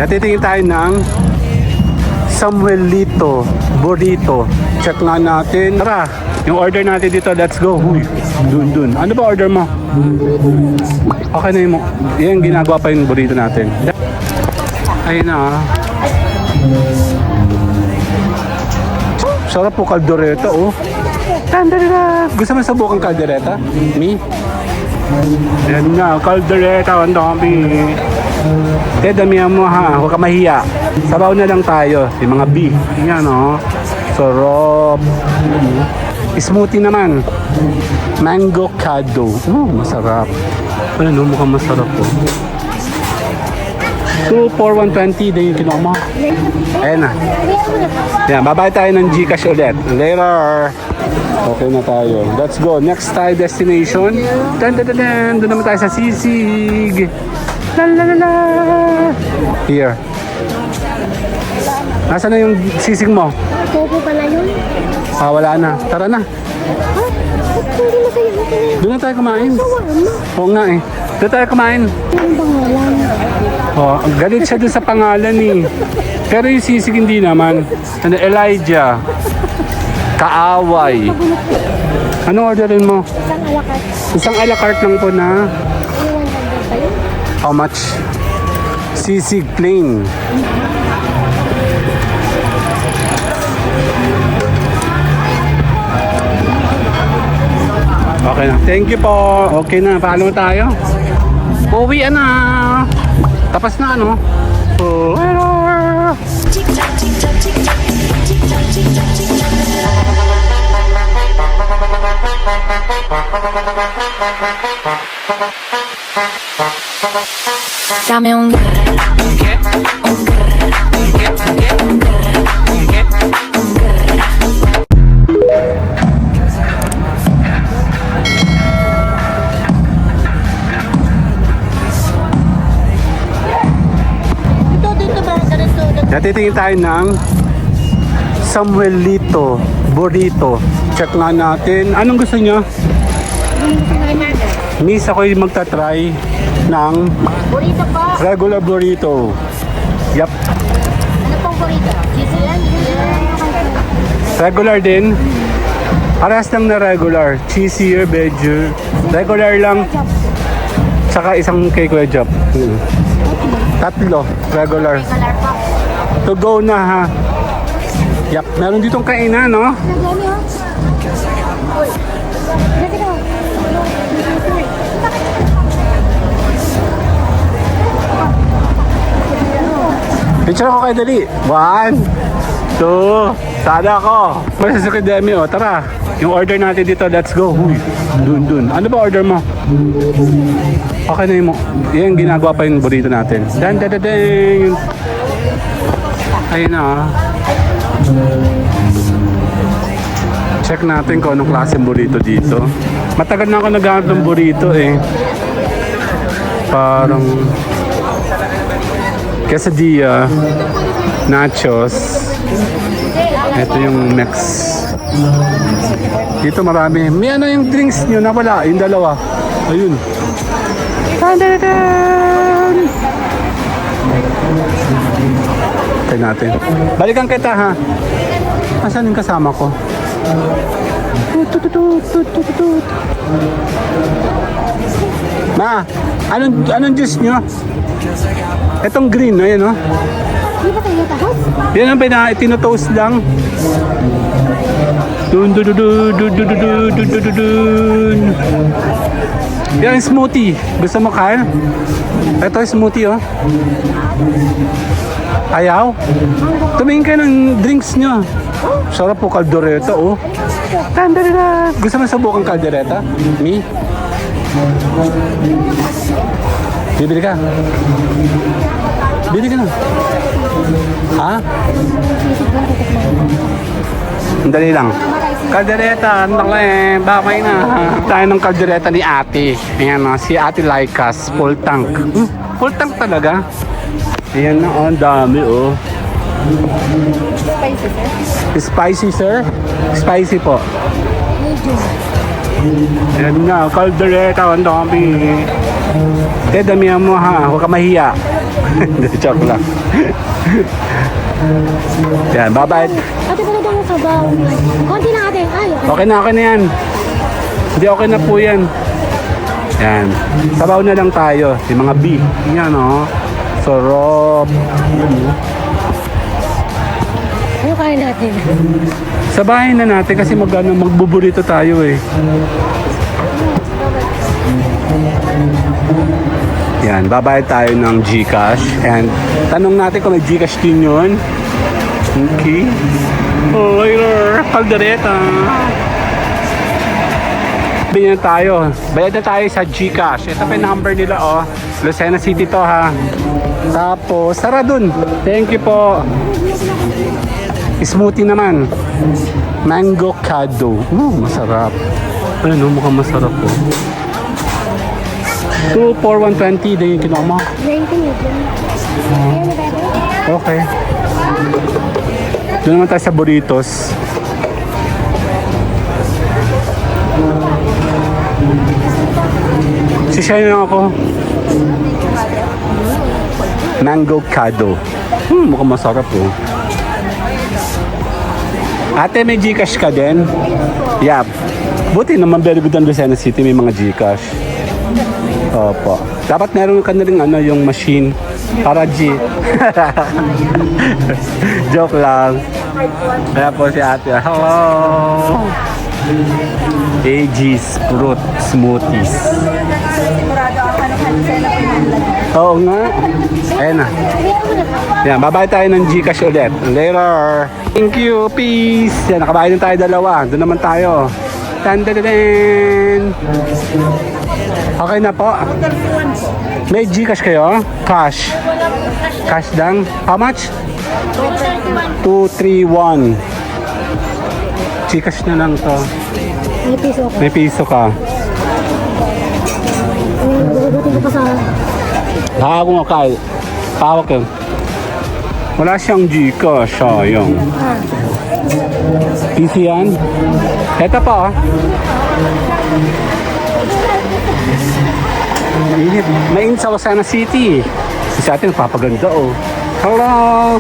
Natitingin tayo ng Samuelito Burrito. Check nga natin. Tara, yung order natin dito, let's go. Uy, dun. Ano ba order mo? Okay na yung yan, ginagawa pa yung burrito natin. Ayun na. Sarap po kaldereta, oh. Tandara! Gusto mo subukan kaldereta? Me? Yan na, kaldereta. Ang dami. Damihan mo ha, huwag ka mahiya. Sabaw na lang tayo, yung mga beef. Yan, oh. Sarap. Smoothie naman. Mango cado. Masarap. Ano, mukhang masarap po. 2 for 120 din yung kinuha mo. Ayan na. Yan, babay tayo ng Gcash ulit. Later. Okay na tayo. Let's go. Next tayo destination. Doon naman tayo sa Sisig. La. Here. Nasaan na yung sisig mo? Popo pala yun. Wala na. Tara na. Doon na tayo kumain. Oo nga eh. Doon tayo kumain. Ang pangalan. Galit siya doon sa pangalan eh. Pero yung sisig hindi naman. Ano, Elijah. Kaaway. Ano orderin mo? Isang alakart. Isang a la carte lang po na. Ano 100 pa yun? How much? Sisig plain. Okay na. Thank you po. Okay na. Paano tayo? Uwi na. Tapos na ano? Dame un Dito ba? Ganito. Natitingin tayo ng Samuelito Burrito. Check nga natin. Anong gusto nyo? Miss, ako yung magta-try ng Burrito po. regular burrito. Yup. Ano pong burrito? Cheesy yan? Regular din. Parehas lang na regular. Cheesier, veggie. Regular lang. Saka isang cake wedge up. Tatlo. Regular. Regular po. To go na ha. Yup. Meron ditong kainan, no? Nagani ha? Uy. Dito ka. Picture ako kay Dali. 1, 2, sada ako. Pwede sa Demi, oh. Tara. Yung order natin dito, let's go. Uy, dun. Ano ba order mo? Okay na yung yan, ginagawa pa yung burrito natin. Dan. Ayun na, oh. Check natin kung anong klaseng burrito dito. Matagal na ako naghahanap ng burrito eh. Parang quesadilla, nachos. Ito yung next. Dito marami. May ano yung drinks nyo? Nawala. Yung dalawa. Ayun. Try natin. Balikan kita ha. Asan yung kasama ko? Ma, anong juice nyo? Itong green, ayan o. Di ba kayo tapos? Yan ang tinatoast lang. Dun. Yan, smoothie. Gusto mo, Kyle? Ito yung smoothie, oh. Ayaw? Tumingin kayo ng drinks nyo. Sarap po, kaldereta, oh. Tandara! Gusto mo subukan kaldereta? Me? Bibili ka? Bili ka na. Ha? Dali lang. Kaldereta, bakay na. Tayo ng kaldereta ni ate. Ayan o, si ate Laikas, full tank. Full tank talaga. Ayan na, oh, ang dami oh. Spicy, sir? Spicy, sir? Spicy po. Ayan na, kaldereta, ang dami. Damihan mo ha, huwag ka mahiya. Hindi, joke lang. Yan, babayad. Ate, pala daw yung sabaw. Konti na ate. Ay, Okay na yan. Hindi, okay na po yan. Yan. Sabaw na lang tayo. Yung mga beef. Yan, oh. Sarap. ano kaya natin? Sabahin na natin kasi magbuburito tayo eh. Yan, babayad tayo ng GCash. And tanong natin kung may GCash din yun. Okay. Oh, later. Caldereta. Binyan tayo. Bayad na tayo sa GCash. Ito pa yung number nila, oh. Lucena City to, ha. Tapos, tara dun. Thank you po. Smoothie naman. Mango Cado. Masarap. Ano, mukhang masarap po. 2 for 120 din yung kinuha mo. 19 yun. Ayan na ba? Okay. Doon naman tayo sa burritos. Sisyayin lang ako. Mango Cado. Mukhang masarap po. Ate, may GCash ka din? Yeah. Buti naman very good ang Lucena City, may mga GCash. Opo. Dapat meron ka na rin yung machine para G. Joke lang. Kaya po si ate. Hello! AG's Fruit Smoothies. Oo nga. Ayan na. Yan, babayad tayo ng GCash ulit. Later. Thank you. Peace. Yan, nakabayad na tayo dalawa. Doon naman tayo. Tandadadin. Okay na po. May GCash kayo? Cash. Cash lang. How much? 231. GCash na lang to. May piso ko. May piso ka. Buti ko pa sa... Bago nga kay. Pawak yun. Wala siyang GCash. Sayang. PC yan. Ito pa, oh. Mainit. Mainit sa Lucena City. Kasi atin papaganda, oh. Hello!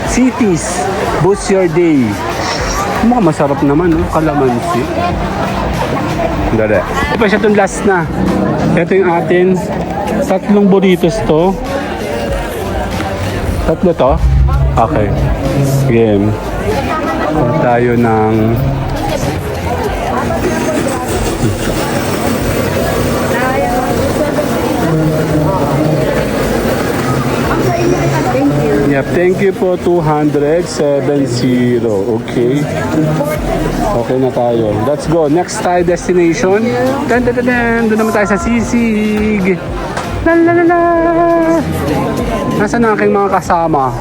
Cities. Boost your day. Mukhang masarap naman, oh. Kalamansi. Dali. Ito pa siya itong last na. Ito yung atin. 3 burritos to. 3 to? Okay. Game. Tayo ng... Yep, thank you po 270. Okay. Okay na tayo. Let's go. Next tayo destination. Dan dan dan dan. Doon naman tayo sa Sisig. La la la la. Nasaan na aking mga kasama?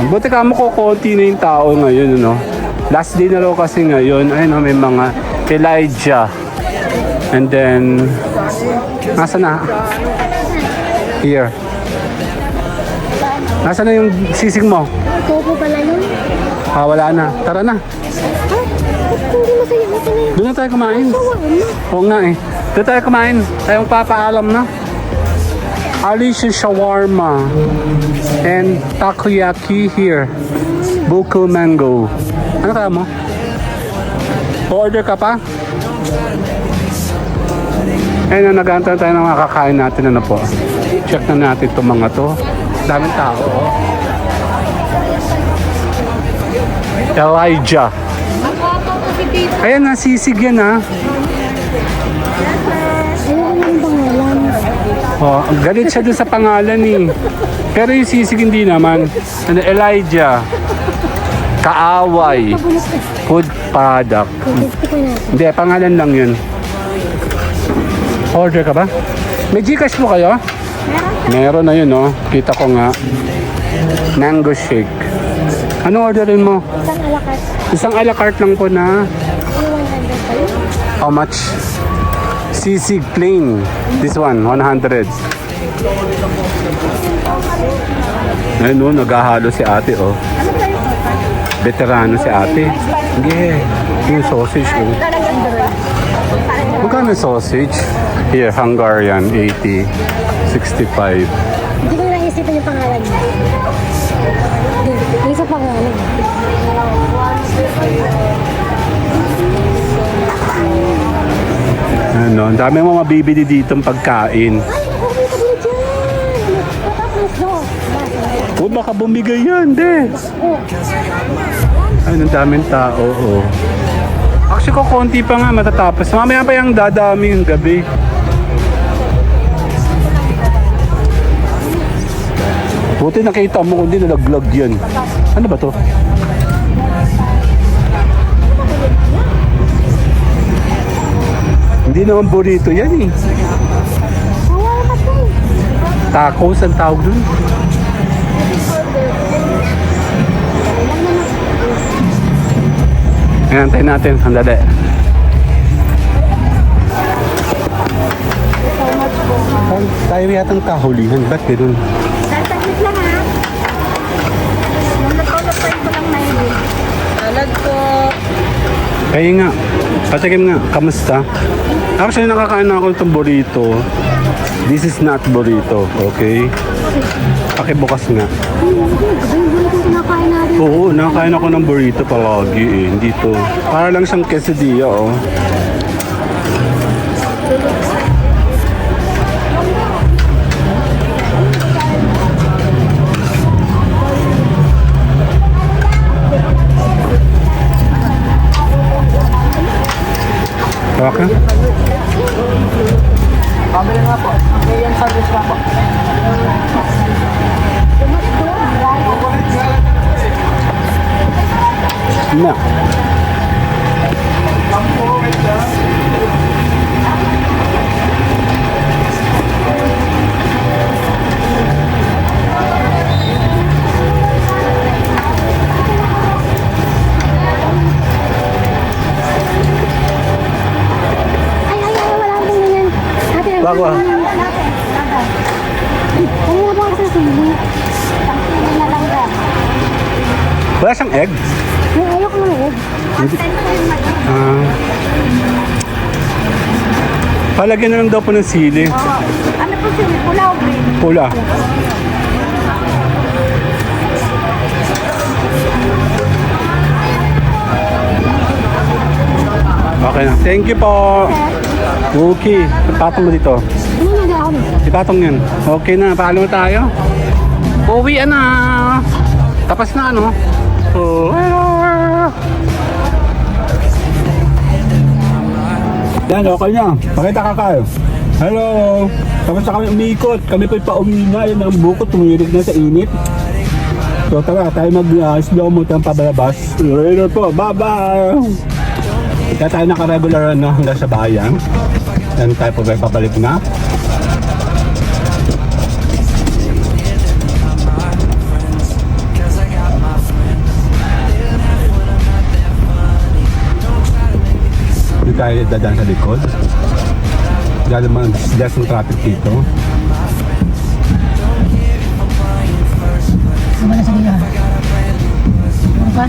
Buti ka mo ko konti na yung tao ngayon, no? Last day na raw kasi ngayon. Ayun, no, may mga Elijah. And then, nasaan na? Here. Nasaan na yung sisig mo? Topo pala yun. Wala na. Tara na. Hindi masaya. Masaya. Doon na tayo kumain. Ano? Oo nga eh. Doon tayo kumain. Tayo magpapaalam na. Alicia Shawarma. And takoyaki here. Buko mango. Ano kaya mo? Order ka pa? Ayun na, nag-aantay tayo ng mga kakain natin. Ano po? Check na natin itong mga to. Daming tao, oh. Elijah. Ayan na, sisig yan, ha. Ayoko ng pangalan. Oh, galit siya dun sa pangalan, eh. Pero yung sisig hindi naman. Ano, Elijah. Kaaway. Food product. Gusto ko na. Hindi, pangalan lang yun. Order ka ba? May GCash mo kayo? Meron na yun, no? Kita ko nga. Mango shake. Ano orderin mo? Isang alakas. Isang a la carte lang po na Ano 100 pa yun? how much? Sisig plain. This one, 100. Ayun, no? Naghahalo si ate, oh. Veterano si ate. Yeah. Yung sausage, oh. Magkano yung sausage? Here, Hungarian, 80. 65. isipan yung pangalan niya. Hindi sa pangalan. Ano, ang dami mo mabibili ditong pagkain. Ay, nakuha ka dyan! Matapos do. O baka bumigay yan, Des. Ay, ang daming tao, oh. Actually, kukunti pa nga matatapos. Mamaya pa yung dadami yung gabi. Buti nakita mo kundi nalaglag yan. Ano ba to? Hindi naman burrito yan eh. Wala ka to. Tacos ang tawag dun. Ayan, tayo natin. Sandali. Tayo yatang kahulihan. Ba't ganun? Saglit lang ha. Nagkaulapay ko lang na yun. Alag ko. Kaya nga. Patikim nga. Kamusta? Actually, nakakain na ako itong burrito. This is not burrito. Okay? Pakibukas nga. Kinakain natin. Oo, nakakain ako ng burrito palagi eh. Dito. Para lang siyang quesadilla, oh. Okay. Pabili nga po. Yan service nga po. Na. Ay, wala akong ganyan. Ate, Bago ah. Ano na ba ako sa sili? Ang na lang ba? Wala siyang egg? Ay, ayoko ng egg. Ah. Palagyan na lang daw po ng sili. Ano po sili? Pula o green? Pula. Okay na. Thank you po. Okay. Patong mo dito. Ano na daw ako? Ipatong yan. Okay na. Paano tayo? Uwi na. Tapos na ano? Oh. Yan, okay na. Pakita ka kayo. Hello. Tapos na kami umikot. Kami po'y pauwi na. Yan ang bukot. Tumirig na sa init. So tara, tayo mag-slow mo tayong pabalabas. Later po. Bye-bye. Kaya tayo naka-regular ano, hanggang sa bayan. Yan tayo po ba papalik na. Hindi tayo dadaan sa likod. Dahil naman less ng traffic dito. Ano na sabihin ha? Ano ba?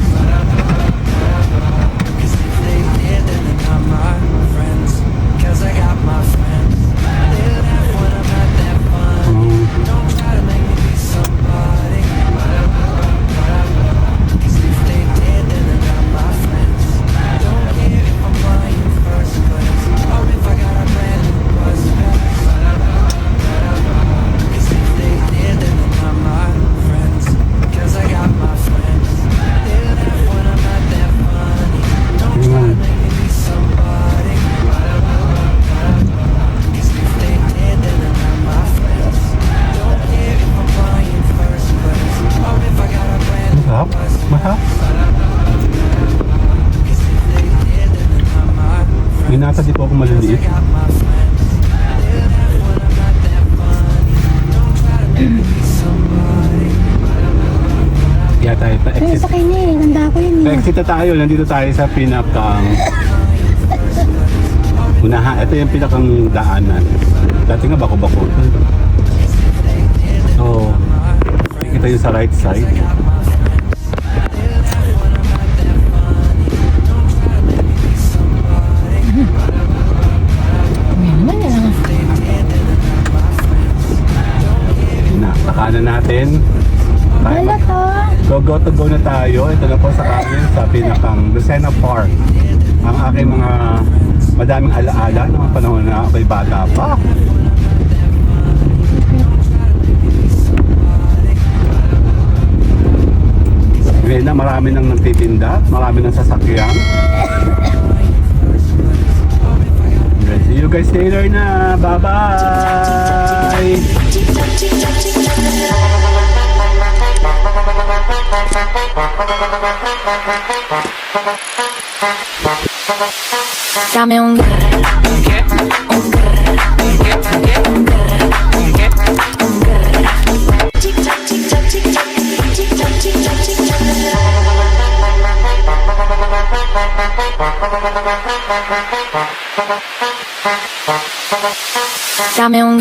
Masarap? Masarap? May nata di po ako maliliit. Kaya tayo Pero pa-exit. sa kanya eh. Nanda ko yun eh. Pa-exit na tayo. Nandito tayo sa pinakang unahan. Ito yung pinakang daanan. Dati nga bako-bako. So, kita yung sa right side. Yun na, nakanan natin. tayo. Ito na po sa amin sa pinakang Lucena Park. Ang aking mga madaming alaala ng mga panahon na ako'y bata pa. Ngayon na marami nang nagtitinda, marami nang sasakyan. Okay, see you guys later na. Bye-bye! Dame un Dame un